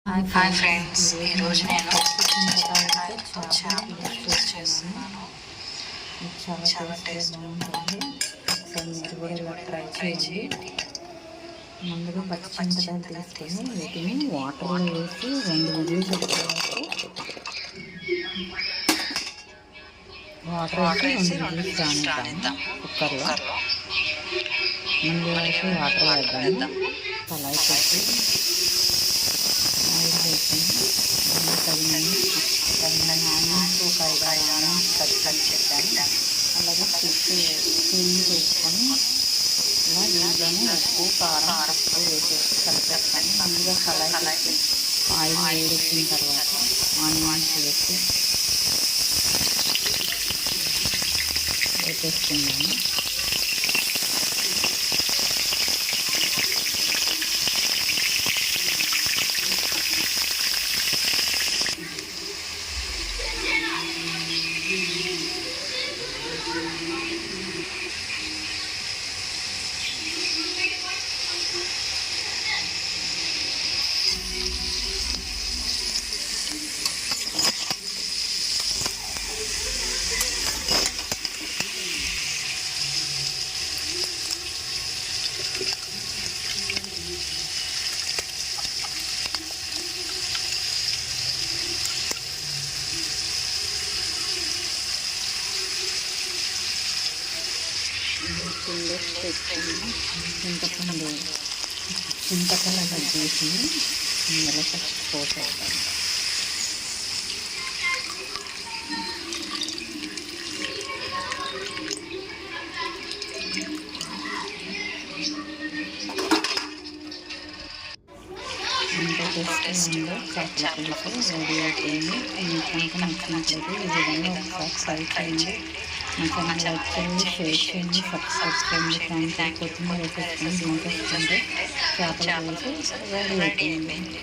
Hi friends, ఈరోజు నేను చేపల పులుసు చేస్తున్నాను. చాలా టేస్ట్ ఉంటుంది. ఒకసారి మీరు కూడా ట్రై చేయండి. ముందుగా పచ్చిమిరపకాయలు తీసుకొని వీటిని వాటర్లో వేసి 2 విజిల్స్ వాటర్ వేసి 2 విజిల్స్ రానిద్దాం కుక్కర్లో. ముందు వరకు వాటర్ వేద్దాము. కళాయి పెట్టి ఆయిల్ వేసి తగిన ఆనియన్స్ ఒక 5 ఆనియన్స్ కట్ చేద్దాము. అలాగే క్లీన్ చేసుకొని ఇలా దీంట్లోనే ఉప్పు కారం పసుపు వేసేసి కలిపేస్తాను. ముందుగా కళాయి ఆయిల్ వేడెక్కిన తర్వాత ఆనియన్స్ వేసి వేసేసుకుందాము. చింతపండు కట్ చేసి ఇందులో ఫస్ట్ పోసేస్తాను. ఇంత చేస్తే చేపల పులుసు రెడీ అయిపోయింది. మీకు నచ్చినట్లయితే ఈ విధంగా ఒకసారి ట్రై చేయండి. మా ఛానల్ లైక్ చేయండి, షేర్ చేయండి, సబ్స్క్రైబ్ చేయండి. Thank you. కొత్తిమీర వేసేసుకొని దీంట్లో చేపల పులుసు రెడీ అయిపోయింది.